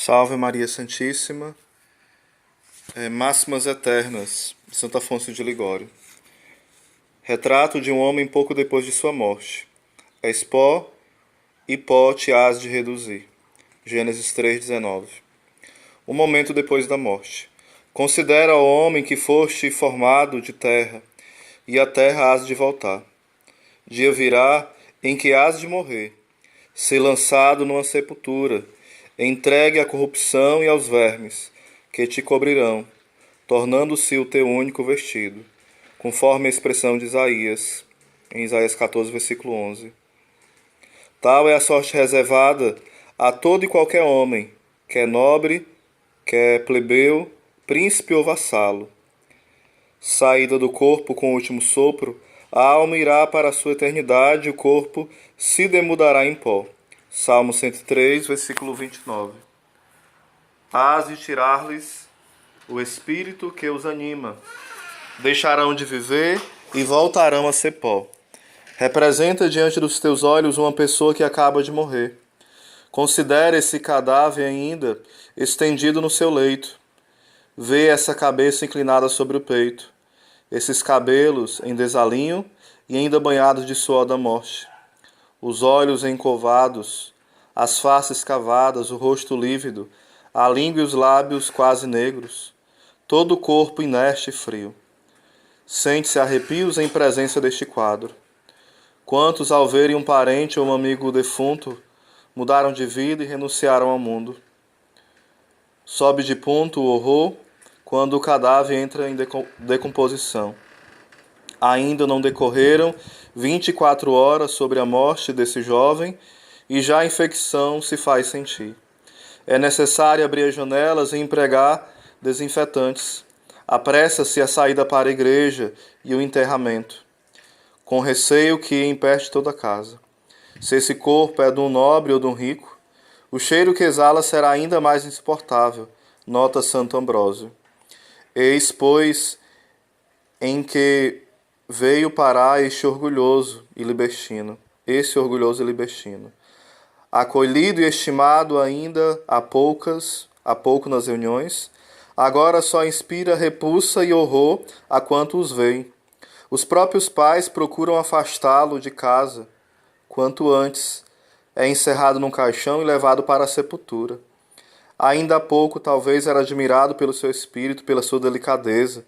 Salve Maria Santíssima, Máximas Eternas, de Santo Afonso de Ligório. Retrato de um homem pouco depois de sua morte. És pó, e pó te hás de reduzir. Gênesis 3,19. Um momento depois da morte. Considera, ó homem, que foste formado de terra, e a terra hás de voltar. Dia virá em que hás de morrer, ser lançado numa sepultura, entregue à corrupção e aos vermes, que te cobrirão, tornando-se o teu único vestido, conforme a expressão de Isaías, em Isaías 14, versículo 11. Tal é a sorte reservada a todo e qualquer homem, quer nobre, quer plebeu, príncipe ou vassalo. Saída do corpo com o último sopro, a alma irá para a sua eternidade e o corpo se demudará em pó. Salmo 103, versículo 29. Hás de tirar-lhes o espírito que os anima. Deixarão de viver e voltarão a ser pó. Representa diante dos teus olhos uma pessoa que acaba de morrer. Considera esse cadáver ainda estendido no seu leito. Vê essa cabeça inclinada sobre o peito, esses cabelos em desalinho e ainda banhados de suor da morte. Os olhos encovados, as faces cavadas, o rosto lívido, a língua e os lábios quase negros, todo o corpo inerte e frio. Sente-se arrepios em presença deste quadro. Quantos, ao verem um parente ou um amigo defunto, mudaram de vida e renunciaram ao mundo? Sobe de ponto o horror quando o cadáver entra em decomposição. Ainda não decorreram 24 horas sobre a morte desse jovem e já a infecção se faz sentir. É necessário abrir as janelas e empregar desinfetantes. Apressa-se a saída para a igreja e o enterramento, com receio que empeste toda a casa. Se esse corpo é de um nobre ou de um rico, o cheiro que exala será ainda mais insuportável, nota Santo Ambrósio. Eis, pois, em que veio parar esse orgulhoso e libertino, acolhido e estimado ainda há pouco nas reuniões, agora só inspira repulsa e horror a quanto os veem. Os próprios pais procuram afastá-lo de casa, quanto antes é encerrado num caixão e levado para a sepultura. Ainda há pouco talvez era admirado pelo seu espírito, pela sua delicadeza,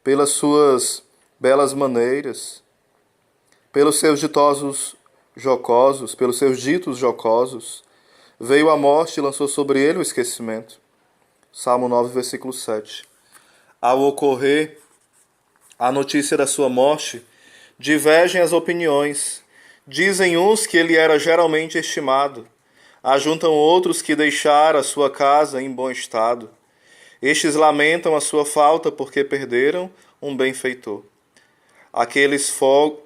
pelas suas belas maneiras, pelos seus ditos jocosos. Veio a morte e lançou sobre ele o esquecimento. Salmo 9, versículo 7. Ao ocorrer a notícia da sua morte, divergem as opiniões. Dizem uns que ele era geralmente estimado. Ajuntam outros que deixara a sua casa em bom estado. Estes lamentam a sua falta porque perderam um benfeitor. Aqueles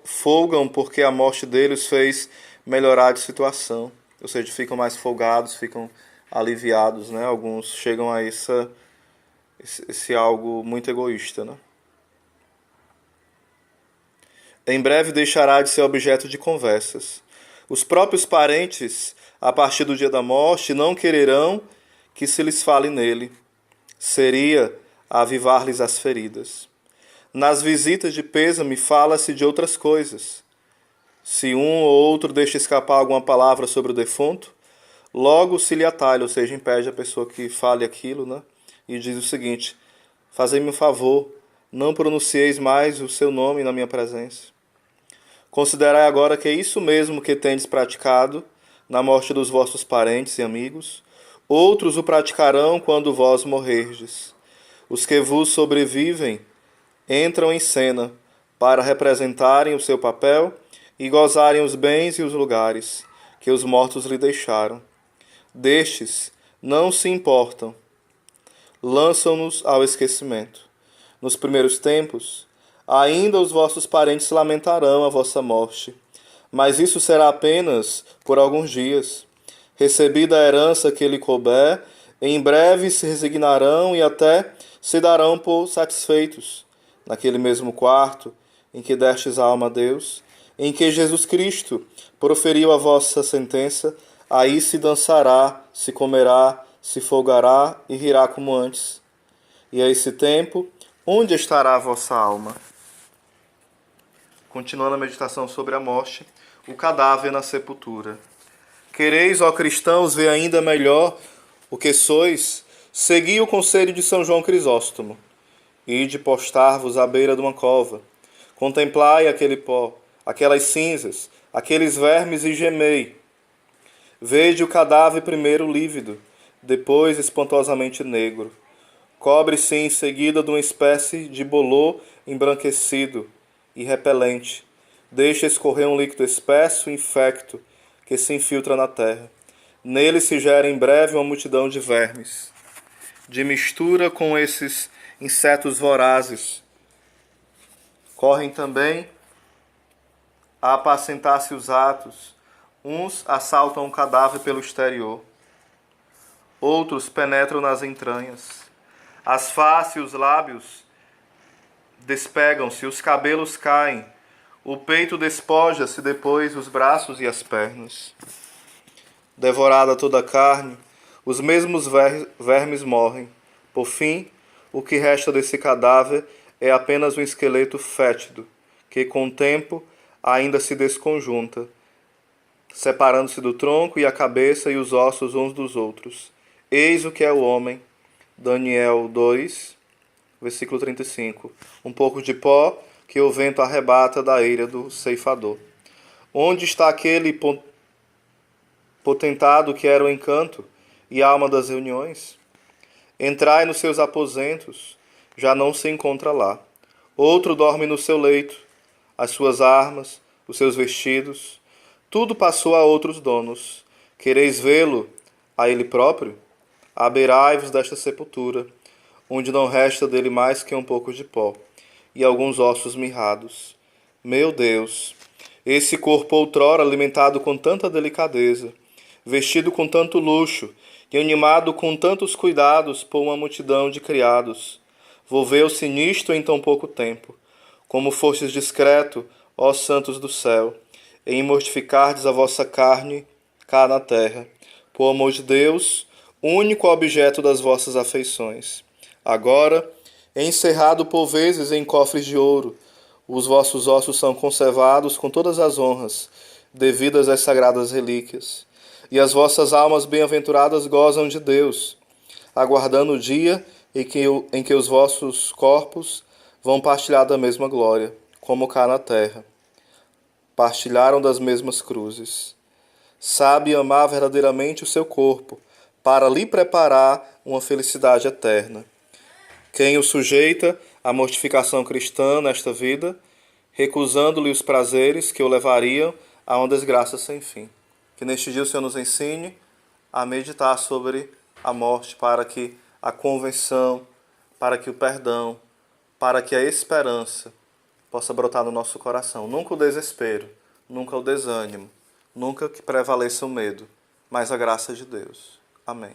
folgam porque a morte deles fez melhorar de situação. Ou seja, ficam mais folgados, ficam aliviados, né? Alguns chegam a esse algo muito egoísta, né? Em breve deixará de ser objeto de conversas. Os próprios parentes, a partir do dia da morte, não quererão que se lhes fale nele. Seria avivar-lhes as feridas. Nas visitas de pêsame fala-se de outras coisas. Se um ou outro deixa escapar alguma palavra sobre o defunto, logo se lhe atalha, ou seja, impede a pessoa que fale aquilo, né? E diz o seguinte: fazei-me um favor, não pronuncieis mais o seu nome na minha presença. Considerai agora que é isso mesmo que tendes praticado na morte dos vossos parentes e amigos. Outros o praticarão quando vós morrerdes. Os que vos sobrevivem entram em cena para representarem o seu papel e gozarem os bens e os lugares que os mortos lhe deixaram. Destes não se importam, lançam-nos ao esquecimento. Nos primeiros tempos, ainda os vossos parentes lamentarão a vossa morte, mas isso será apenas por alguns dias. Recebida a herança que lhe couber, em breve se resignarão e até se darão por satisfeitos. Naquele mesmo quarto em que destes a alma a Deus, em que Jesus Cristo proferiu a vossa sentença, aí se dançará, se comerá, se folgará e rirá como antes. E a esse tempo, onde estará a vossa alma? Continuando a meditação sobre a morte, o cadáver na sepultura. Quereis, ó cristãos, ver ainda melhor o que sois? Segui o conselho de São João Crisóstomo. Ide postar-vos à beira de uma cova. Contemplai aquele pó, aquelas cinzas, aqueles vermes e gemei. Vede o cadáver primeiro lívido, depois espantosamente negro. Cobre-se em seguida de uma espécie de bolor embranquecido e repelente. Deixa escorrer um líquido espesso e infecto que se infiltra na terra. Nele se gera em breve uma multidão de vermes. De mistura com esses insetos vorazes, correm também a apacentar-se os atos. Uns assaltam o cadáver pelo exterior, outros penetram nas entranhas. As faces e os lábios despegam-se, os cabelos caem, o peito despoja-se, depois os braços e as pernas. Devorada toda a carne, os mesmos vermes morrem. Por fim, o que resta desse cadáver é apenas um esqueleto fétido, que com o tempo ainda se desconjunta, separando-se do tronco e a cabeça e os ossos uns dos outros. Eis o que é o homem. Daniel 2, versículo 35. Um pouco de pó que o vento arrebata da eira do ceifador. Onde está aquele potentado que era o encanto e a alma das reuniões? Entrai nos seus aposentos, já não se encontra lá. Outro dorme no seu leito, as suas armas, os seus vestidos, tudo passou a outros donos. Quereis vê-lo a ele próprio? Aberai-vos desta sepultura, onde não resta dele mais que um pouco de pó e alguns ossos mirrados. Meu Deus, esse corpo outrora alimentado com tanta delicadeza, vestido com tanto luxo e animado com tantos cuidados por uma multidão de criados, volveu-se nisto em tão pouco tempo. Como fostes discreto, ó santos do céu, em mortificardes a vossa carne cá na terra, por amor de Deus, único objeto das vossas afeições. Agora, encerrado por vezes em cofres de ouro, os vossos ossos são conservados com todas as honras devidas às sagradas relíquias, e as vossas almas bem-aventuradas gozam de Deus, aguardando o dia em que os vossos corpos vão partilhar da mesma glória, como cá na terra. Partilharam das mesmas cruzes. Sabe amar verdadeiramente o seu corpo, para lhe preparar uma felicidade eterna. Quem o sujeita à mortificação cristã nesta vida, recusando-lhe os prazeres que o levariam a uma desgraça sem fim. Que neste dia o Senhor nos ensine a meditar sobre a morte, para que a convenção, para que o perdão, para que a esperança possa brotar no nosso coração. Nunca o desespero, nunca o desânimo, nunca que prevaleça o medo, mas a graça de Deus. Amém.